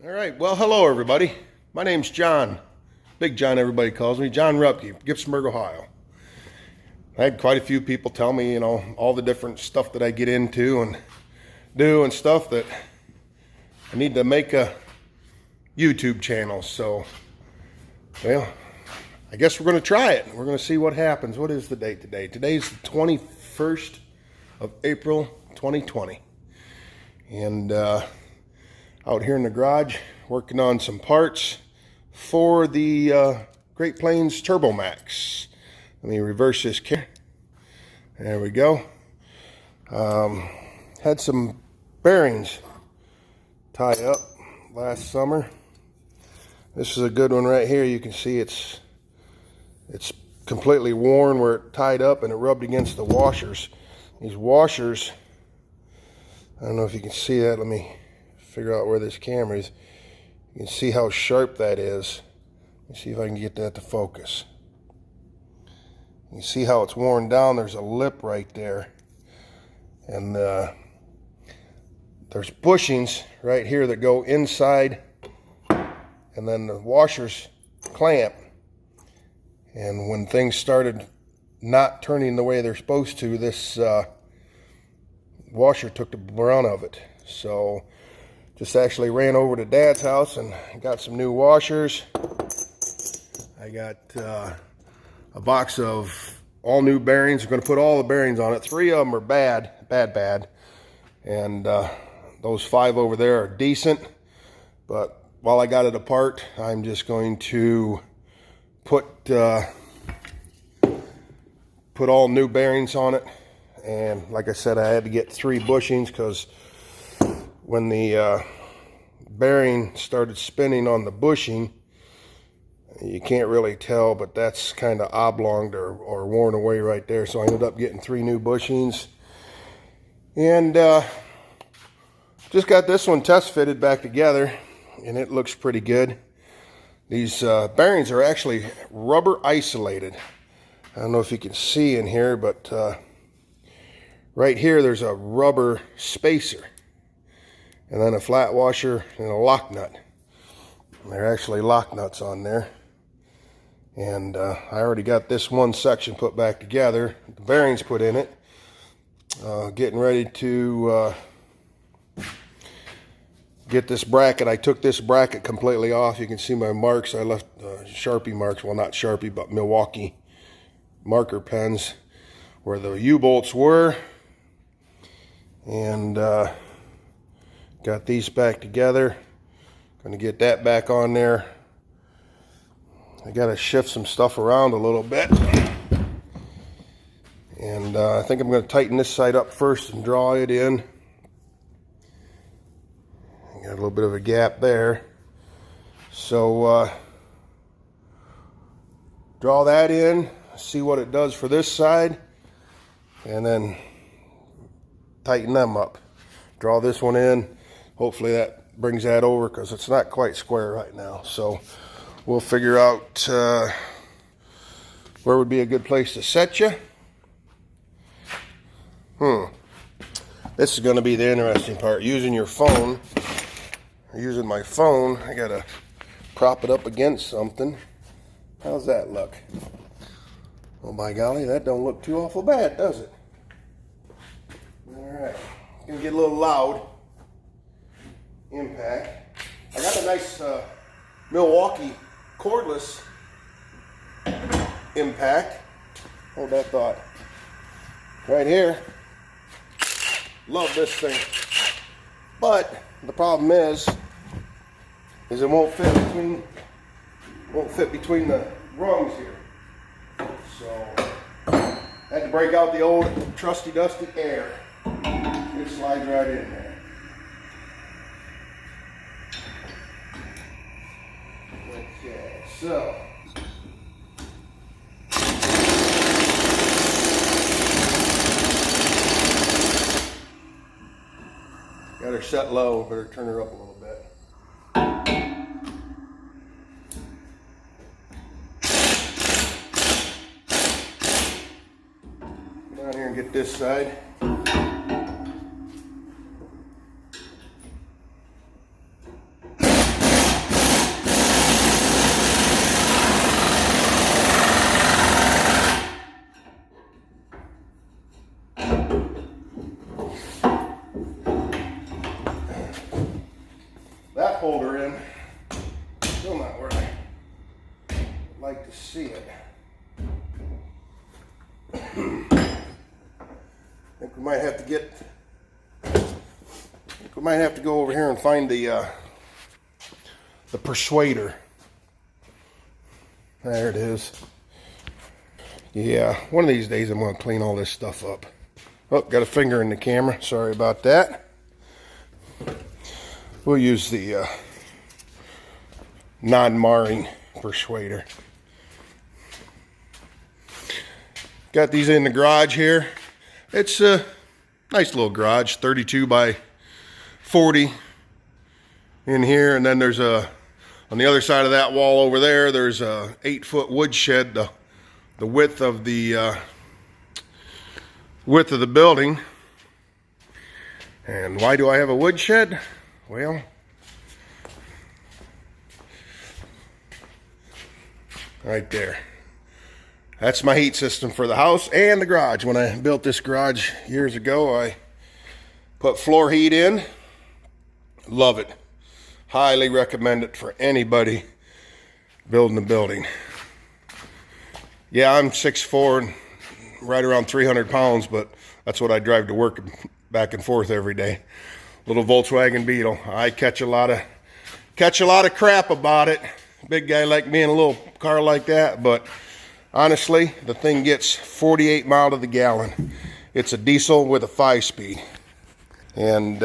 All right, well, hello everybody. My name's John. Big John, everybody calls me. John Rupke, Gibsonburg, Ohio. I had quite a few people tell me, all the different stuff that I get into and do and stuff that I need to make a YouTube channel. So, well, I guess we're going to try it. We're going to see what happens. What is the date today? Today's the 21st of April, 2020. And out here in the garage working on some parts for the Great Plains Turbo Max. Let me reverse this camera. There we go. Had some bearings tie up last summer. This is a good one right here. You can see it's completely worn where it tied up and it rubbed against the washers. These washers, I don't know if you can see that. Let me figure out where this camera is. You can see how sharp that is. Let me see if I can get that to focus. You see how it's worn down. There's a lip right there. And there's bushings right here that go inside. And then the washers clamp. And when things started not turning the way they're supposed to, this washer took the brunt of it. So just actually ran over to Dad's house and got some new washers. I got a box of all new bearings. I'm going to put all the bearings on it. 3 of them are bad. And those 5 over there are decent. But while I got it apart, I'm just going to put all new bearings on it. And like I said, I had to get 3 bushings because when the bearing started spinning on the bushing, you can't really tell, but that's kind of oblonged or worn away right there. So I ended up getting 3 new bushings. And just got this one test fitted back together, and it looks pretty good. These bearings are actually rubber isolated. I don't know if you can see in here, but right here there's a rubber spacer. And then a flat washer and a lock nut. And they're actually lock nuts on there. And I already got this one section put back together. The bearings put in it. Getting ready to get this bracket. I took this bracket completely off. You can see my marks. I left Sharpie marks. Well, not Sharpie, but Milwaukee marker pens where the U-bolts were. And got these back together. Gonna get that back on there. I gotta shift some stuff around a little bit. And I think I'm gonna tighten this side up first and draw it in. Got a little bit of a gap there. So draw that in, see what it does for this side, and then tighten them up. Draw this one in. Hopefully that brings that over because it's not quite square right now. So we'll figure out where would be a good place to set you. This is going to be the interesting part. Using your phone, or using my phone, I got to prop it up against something. How's that look? Oh, by golly, that don't look too awful bad, does it? All right. It's going to get a little loud. Impact. I got a nice Milwaukee cordless impact. Hold that thought. Right here. Love this thing. But the problem is it won't fit between the rungs here. So I had to break out the old trusty dusty air. It slides right in there. Okay, so got her set low, better turn her up a little bit. Down here and get this side. holder in. Still not where I like to see it. I think we might have to go over here and find the persuader. There it is. Yeah, one of these days I'm going to clean all this stuff up. Oh, got a finger in the camera. Sorry about that. We'll use the non-marring persuader. Got these in the garage here. It's a nice little garage, 32 by 40 in here, and then there's on the other side of that wall over there, there's a 8-foot wood shed, the width of the building. And why do I have a wood shed? Well, right there. That's my heat system for the house and the garage. When I built this garage years ago, I put floor heat in. Love it. Highly recommend it for anybody building a building. Yeah, I'm 6'4" and right around 300 pounds, but that's what I drive to work back and forth every day. Little Volkswagen Beetle. I catch a lot of crap about it. Big guy like me in a little car like that, but honestly, the thing gets 48 miles to the gallon. It's a diesel with a 5-speed. And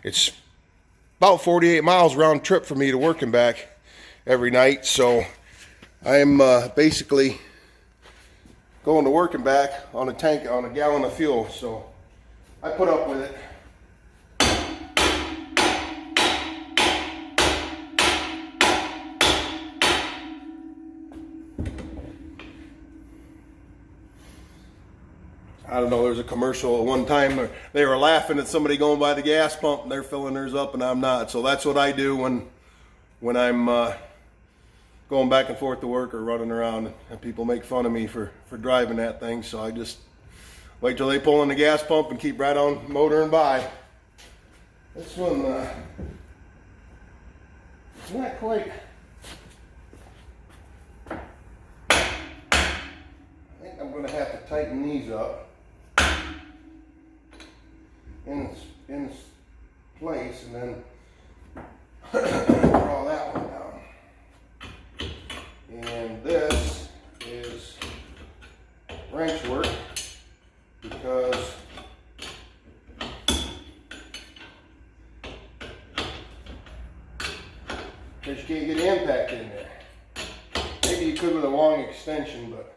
it's about 48 miles round trip for me to work and back every night. So I'm basically going to work and back on a gallon of fuel. So I put up with it. I don't know, there was a commercial at one time where they were laughing at somebody going by the gas pump and they're filling theirs up and I'm not. So that's what I do when I'm going back and forth to work or running around, and people make fun of me for driving that thing. So I just wait till they pull in the gas pump and keep right on motoring by. This one, it's not quite. I think I'm going to have to tighten these up in place and then draw that one down. And this is wrench work because you can't get impact in there. Maybe you could with a long extension, but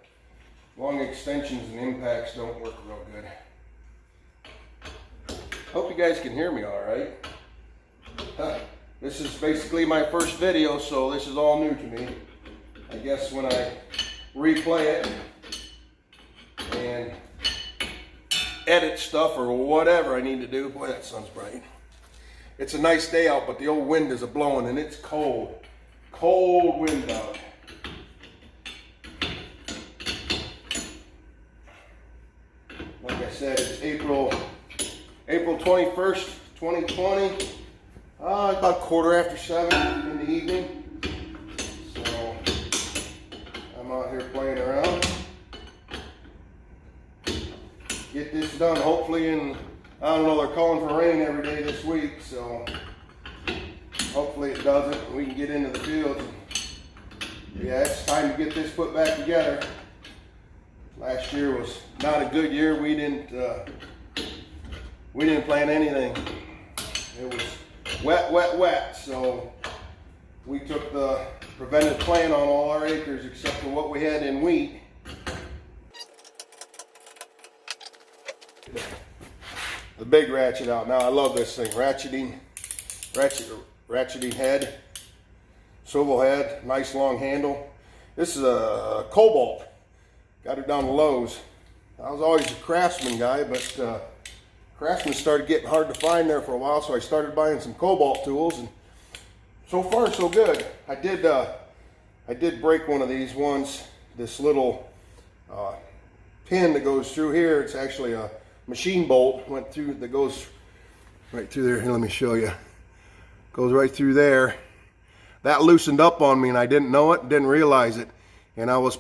long extensions and impacts don't work real good. Hope you guys can hear me all right. This is basically my first video, so this is all new to me. I guess when I replay it and edit stuff or whatever I need to do. Boy, that sun's bright. It's a nice day out, but the old wind is a-blowing and it's cold. Cold wind out. Like I said, it's April 21st, 2020. About 7:15 in the evening. So I'm out here playing around. Get this done hopefully in, I don't know, they're calling for rain every day this week, so hopefully it doesn't and we can get into the fields. Yeah, it's time to get this put back together. Last year was not a good year. We didn't plant anything. It was wet, so we took the preventive plan on all our acres except for what we had in wheat. The big ratchet out. Now I love this thing. Ratcheting head, swivel head, nice long handle. This is a Cobalt. Got it down to Lowe's. I was always a Craftsman guy, but Craftsman started getting hard to find there for a while, so I started buying some Cobalt tools, and so far so good. I did break one of these once. This little pin that goes through here, it's actually a machine bolt went through that goes right through there. Here, let me show you. Goes right through there. That loosened up on me and I didn't know it, didn't realize it. And I was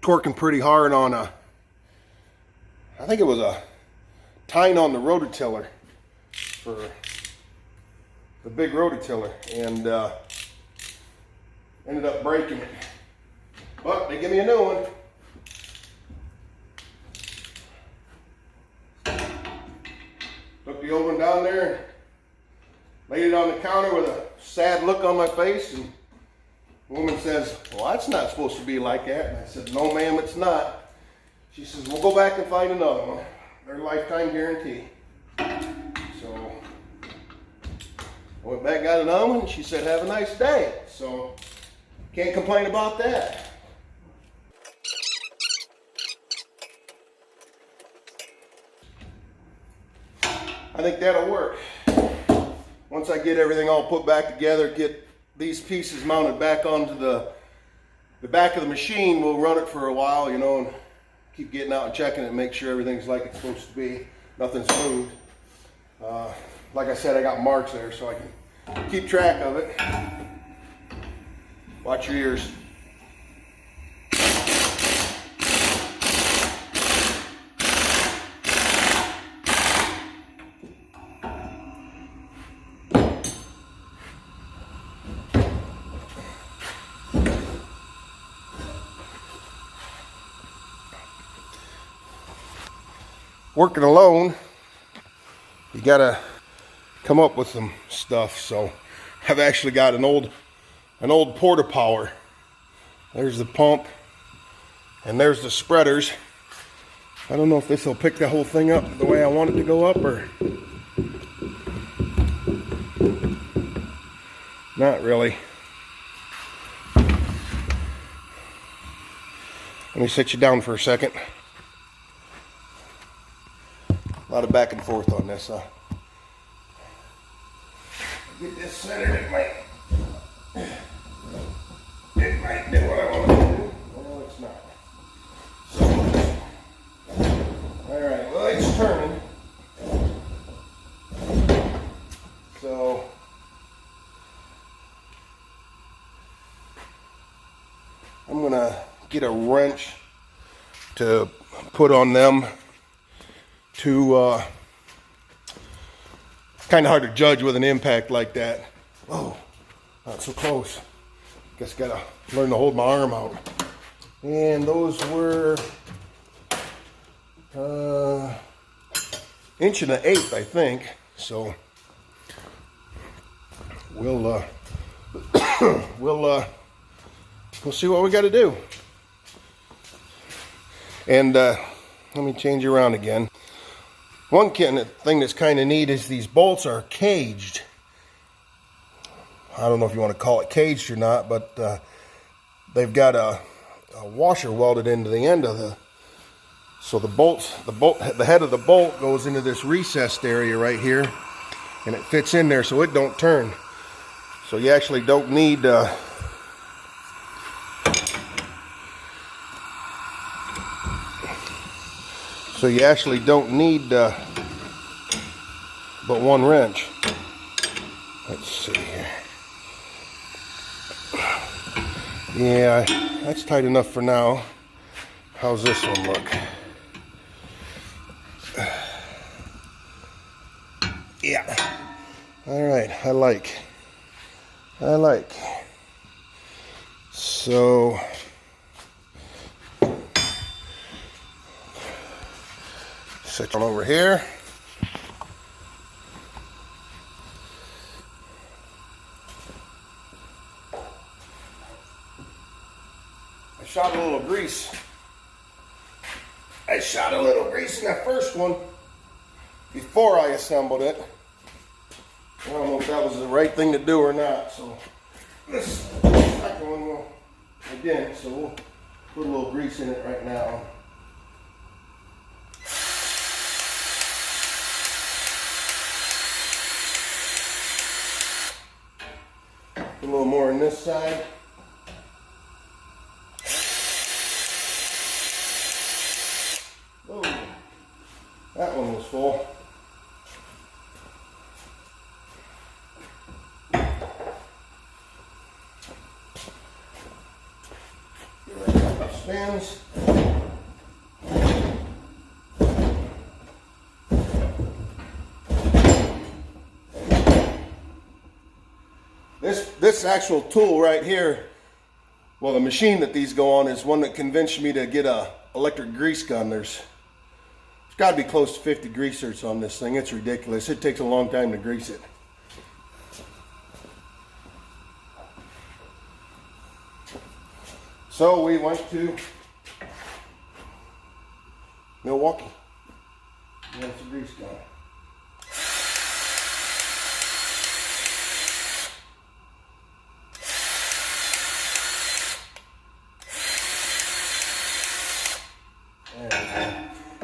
torquing pretty hard on I think it was a tine on the rototiller for the big rototiller, and ended up breaking it. But they give me a new one. Took the old one down there, laid it on the counter with a sad look on my face, and the woman says, well, that's not supposed to be like that. And I said, no ma'am, it's not. She says, we'll go back and find another one. They're lifetime guarantee. So I went back, got another one, and she said, have a nice day. So can't complain about that. I think that'll work. Once I get everything all put back together, get these pieces mounted back onto the back of the machine, we'll run it for a while, you know, and keep getting out and checking it, make sure everything's like it's supposed to be. Nothing's moved. Like I said, I got marks there so I can keep track of it. Watch your ears. Working alone, you gotta come up with some stuff. So I've actually got an old Porta Power. There's the pump and there's the spreaders. I don't know if this will pick the whole thing up the way I want it to go up or not really. Let me sit you down for a second. A lot of back and forth on this, huh? Get this centered, it might do what I want it to do. Well, it's not. So, alright, well, it's turning. So, I'm gonna get a wrench to put on them. Kind of hard to judge with an impact like that. Whoa, not so close. Guess gotta learn to hold my arm out. And those were 1.125 inches, I think. So we'll see what we got to do. And let me change you around again. One thing that's kind of neat is these bolts are caged. I don't know if you want to call it caged or not, but they've got a washer welded into the end of the. So the head of the bolt goes into this recessed area right here, and it fits in there so it don't turn. So you actually don't need. So you actually don't need but one wrench. Let's see here. Yeah, that's tight enough for now. How's this one look? Yeah. All right, I like. So sit on over here. I shot a little grease in that first one before I assembled it. I don't know if that was the right thing to do or not. So this second one, I didn't. So we'll put a little grease in it right now. A little more on this side. Oh, that one was full. spins. This actual tool right here, well, the machine that these go on is one that convinced me to get a electric grease gun. There's got to be close to 50 greasers on this thing. It's ridiculous. It takes a long time to grease it. So we went to Milwaukee. That's a grease gun.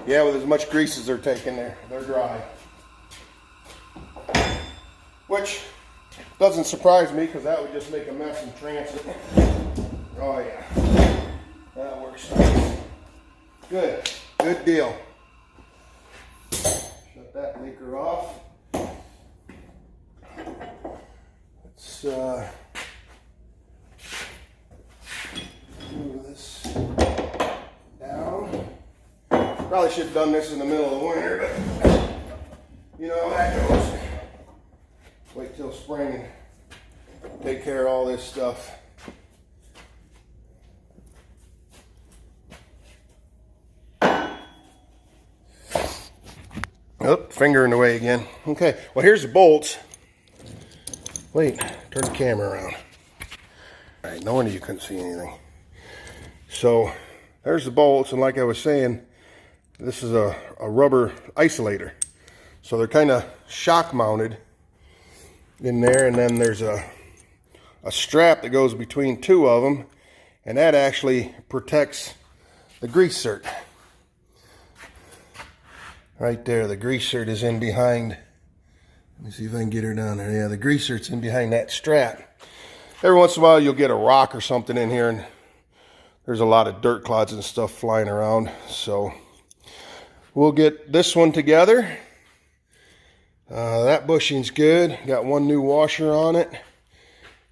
Yeah, with as much grease as they're taking there, they're dry. Which doesn't surprise me, because that would just make a mess in transit. Oh yeah, that works nice. Good, good deal. Shut that leaker off. Let's move this down. Probably should have done this in the middle of the winter, but you know how that goes. Wait till spring and take care of all this stuff. Oh, finger in the way again. Okay, well here's the bolts. Wait, turn the camera around. All right, no wonder you couldn't see anything. So there's the bolts, and like I was saying, this is a rubber isolator. So they're kind of shock mounted in there, and then there's a strap that goes between two of them, and that actually protects the grease cert. Right there, the grease cert is in behind. Let me see if I can get her down there. Yeah, the grease cert's in behind that strap. Every once in a while you'll get a rock or something in here, and there's a lot of dirt clods and stuff flying around. So we'll get this one together. That bushing's good. Got one new washer on it.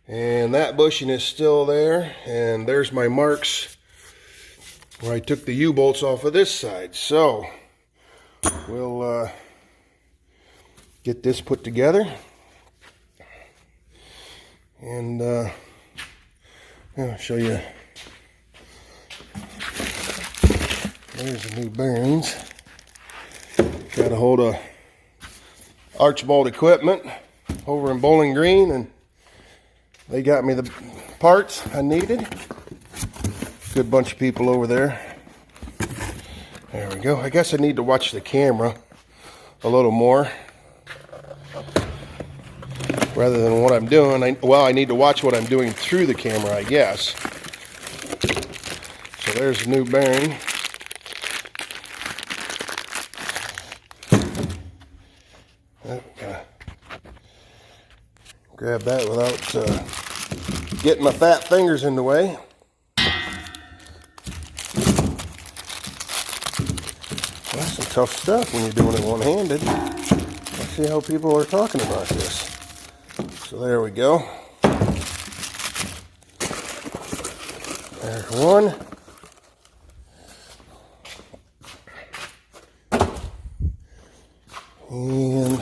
And that bushing is still there. And there's my marks where I took the U-bolts off of this side. So we'll get this put together. And I'll show you. There's the new bearings. Got a hold of Archibald Equipment over in Bowling Green, and they got me the parts I needed. Good bunch of people over there. There we go. I guess I need to watch the camera a little more rather than what I'm doing. I need to watch what I'm doing through the camera, I guess. So there's the new bearing. Grab that without getting my fat fingers in the way. That's some tough stuff when you're doing it one-handed. Let's see how people are talking about this. So there we go. There's one. And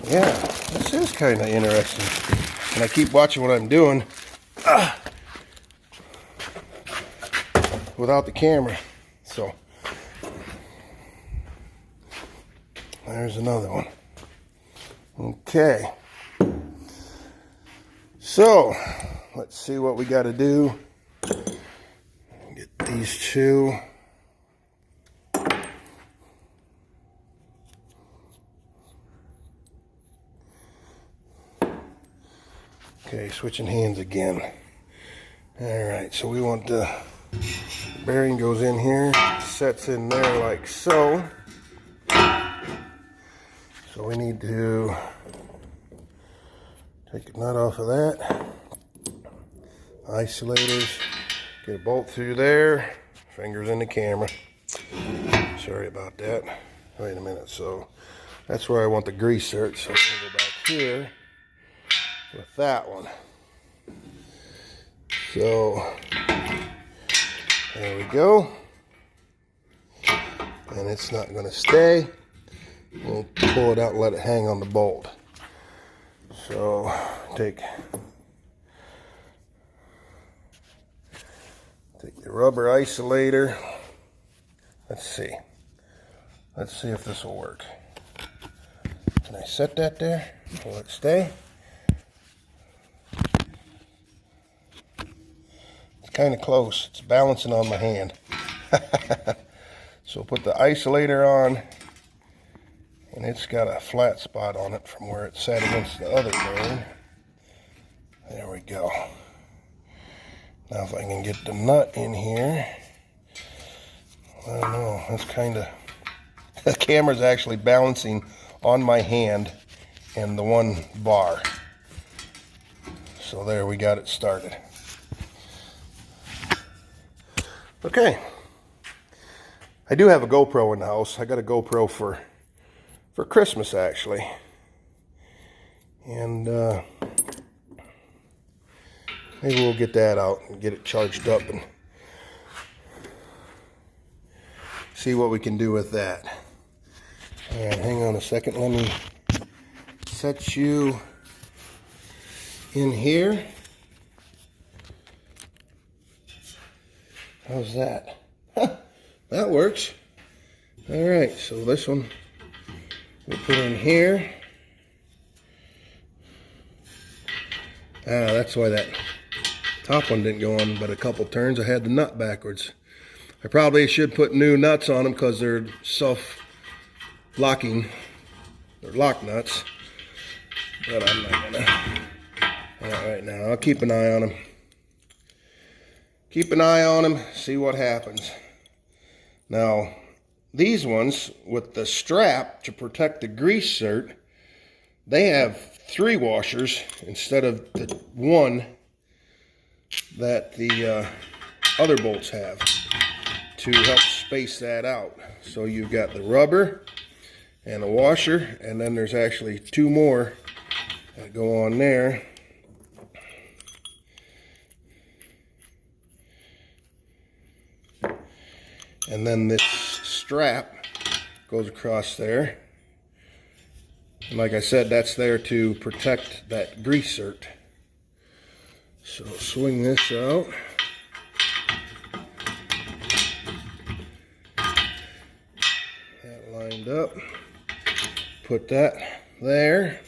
yeah, this is kind of interesting. And I keep watching what I'm doing without the camera. So there's another one. Okay. So let's see what we got to do. Get these two. Okay, switching hands again. Alright, so we want the bearing goes in here, sets in there like so. So we need to take the nut off of that. Isolators, get a bolt through there, fingers in the camera. Sorry about that. Wait a minute, so that's where I want the grease cert, so I'm gonna go back here with that one. So there we go. And it's not gonna stay. We'll pull it out and let it hang on the bolt. So take the rubber isolator. Let's see if this will work. Can I set that there? Will it stay? It's kind of close. It's balancing on my hand. So put the isolator on, and it's got a flat spot on it from where it's set against the other bearing. There we go. Now if I can get the nut in here. I don't know, that's kind of, the camera's actually balancing on my hand and the one bar. So there, we got it started. Okay. I do have a GoPro in the house. I got a GoPro for Christmas, actually. And maybe we'll get that out and get it charged up and see what we can do with that. And hang on a second, let me set you in here. How's that? That works. All right, so this one we'll put in here. That's why that top one didn't go on but a couple turns. I had the nut backwards. I probably should put new nuts on them because they're self-locking. They're lock nuts. But I'm not gonna. Not right now. I'll keep an eye on them. Keep an eye on them, see what happens. Now, these ones with the strap to protect the grease cert, they have 3 washers instead of the 1 that the other bolts have to help space that out. So you've got the rubber and a washer, and then there's actually 2 more that go on there. And then this strap goes across there. And like I said, that's there to protect that grease cert. So swing this out. That lined up. Put that there.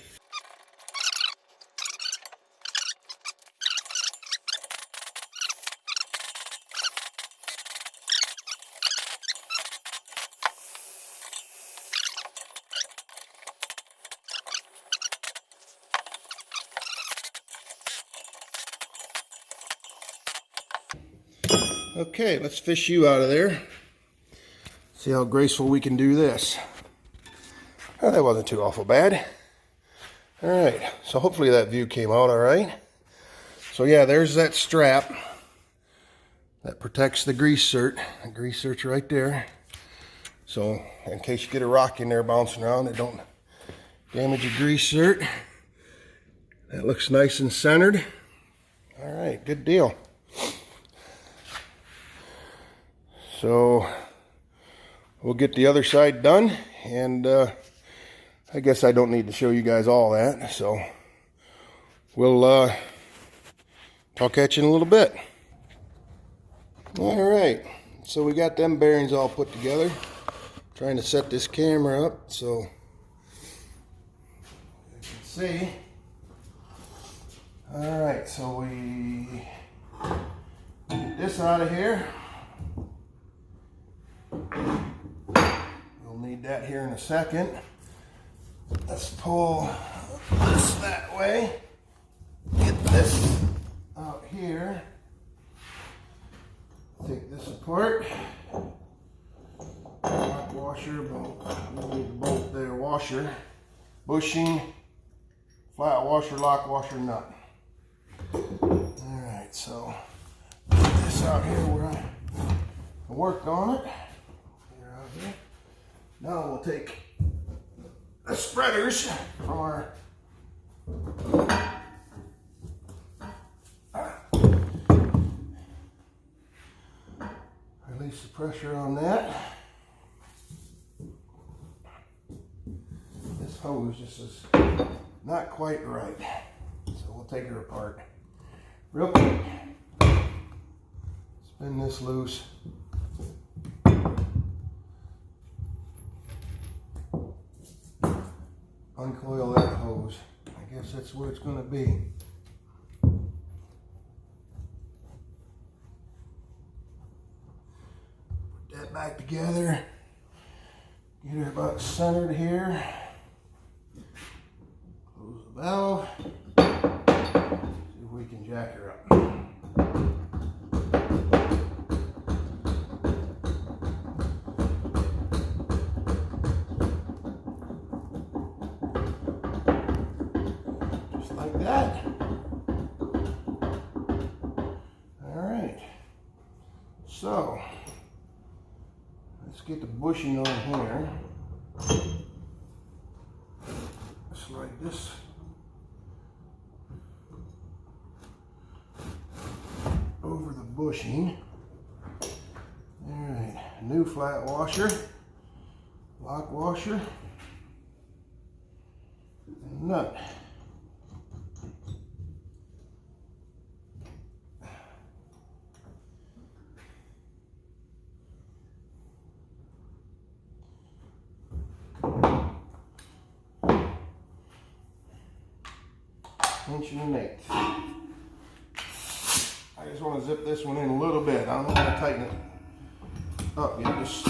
Okay, let's fish you out of there. See how graceful we can do this. Oh, that wasn't too awful bad. All right, so hopefully that view came out all right. So yeah, there's that strap that protects the grease cert. The grease cert's right there. So in case you get a rock in there bouncing around, it don't damage your grease cert. That looks nice and centered. All right, good deal. So we'll get the other side done, and I guess I don't need to show you guys all that, so we'll talk at you in a little bit. All right, so we got them bearings all put together. Trying to set this camera up so you can see. All right, so we get this out of here. We'll need that here in a second. Let's pull this that way. Get this out here. Take this apart. Washer, bolt. We'll need the bolt there, washer. bushing, flat washer, lock washer, nut. Alright, so put this out here where I worked on it. Here out here. Now we'll take the spreaders from our release the pressure on that. This hose just is not quite right, so we'll take her apart real quick. Spin this loose. Uncoil that hose. I guess that's where it's going to be. Put that back together. Get her about centered here. Close the valve. See if we can jack her up. Like that. All right. So let's get the bushing on here. Slide this over the bushing. All right. New flat washer, lock washer, and nut. Inch and an eighth. I just want to zip this one in a little bit. I don't want to tighten it up yet. Just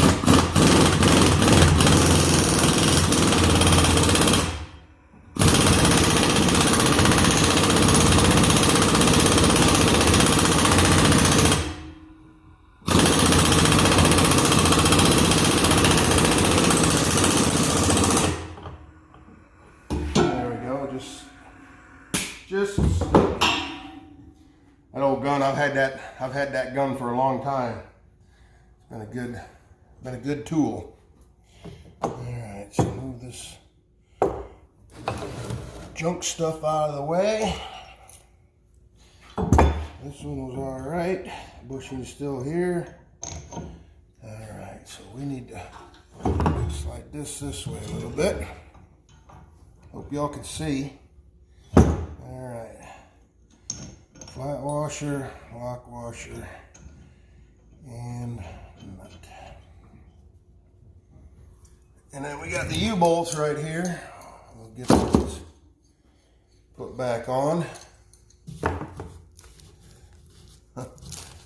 there we go. Just that old gun. I've had that gun for a long time. It's been a good tool. All right, so move this junk stuff out of the way. This one was all right. Bushing's still here. All right, so we need to slide this way a little bit. Hope y'all can see. Alright, flat washer, lock washer, and nut. And then we got the U-bolts right here. We'll get those put back on.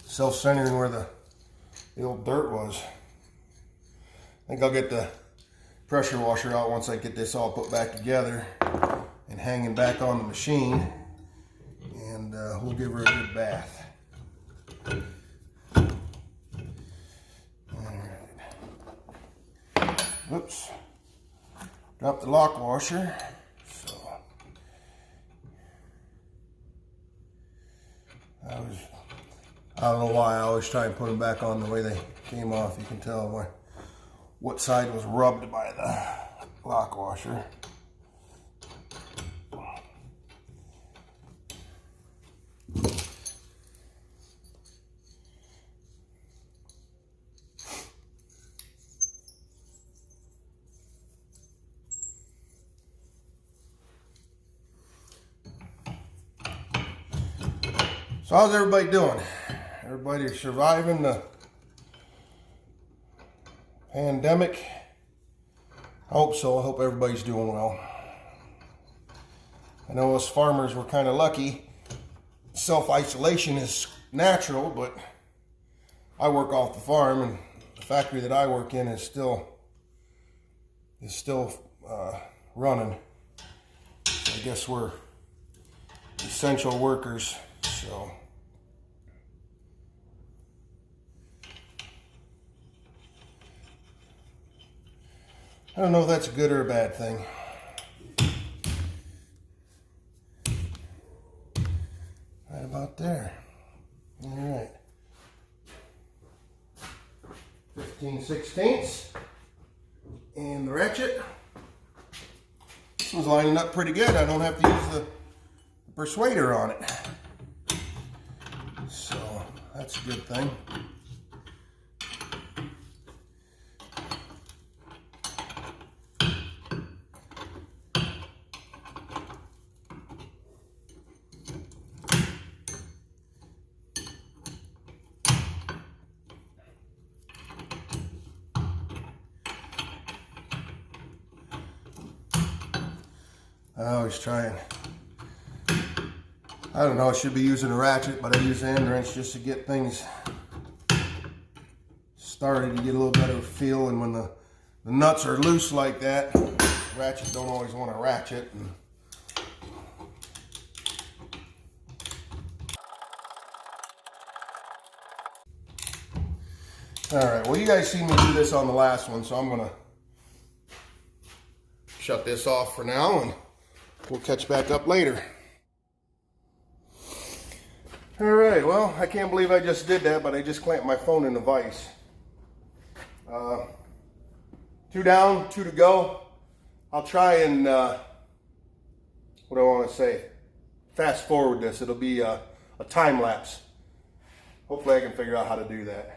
Self-centering where the old dirt was. I think I'll get the pressure washer out once I get this all put back together and hanging back on the machine, and we'll give her a good bath. All right. Whoops. Drop the lock washer. So I don't know why I always try and put them back on the way they came off. You can tell what side was rubbed by the lock washer. So how's everybody doing? Everybody surviving the pandemic? I hope so. I hope everybody's doing well. I know us farmers were kind of lucky. Self-isolation is natural, but I work off the farm, and the factory that I work in is still running. So I guess we're essential workers. So I don't know if that's a good or a bad thing. 15/16. And the ratchet. This one's lining up pretty good. I don't have to use the persuader on it. So that's a good thing. I always try and, I don't know, I should be using a ratchet, but I use the end wrench just to get things started, to get a little better feel. And when the nuts are loose like that, the ratchet don't always want to ratchet. And all right, well, you guys seen me do this on the last one, so I'm gonna shut this off for now, and we'll catch back up later. All right, well, I can't believe I just did that, but I just clamped my phone in a vise. 2 down, 2 to go. I'll try and, what do I want to say? Fast forward this. It'll be a time lapse. Hopefully I can figure out how to do that.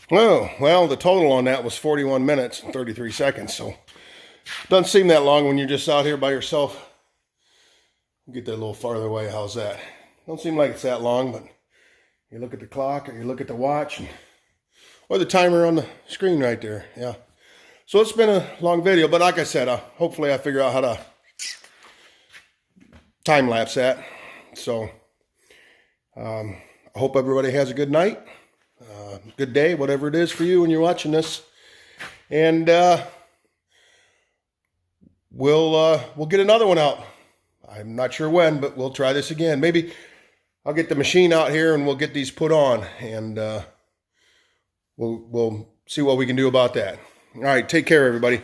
Oh, well, the total on that was 41 minutes and 33 seconds, so doesn't seem that long when you're just out here by yourself. Get that a little farther away. How's that? Don't seem like it's that long, but you look at the clock or you look at the watch or the timer on the screen right there. Yeah. So it's been a long video, but like I said, hopefully I figure out how to time lapse that. So I hope everybody has a good night. Good day, whatever it is for you when you're watching this, and we'll get another one out. I'm not sure when, but we'll try this again. Maybe I'll get the machine out here and we'll get these put on, and we'll see what we can do about that. All right, take care, everybody.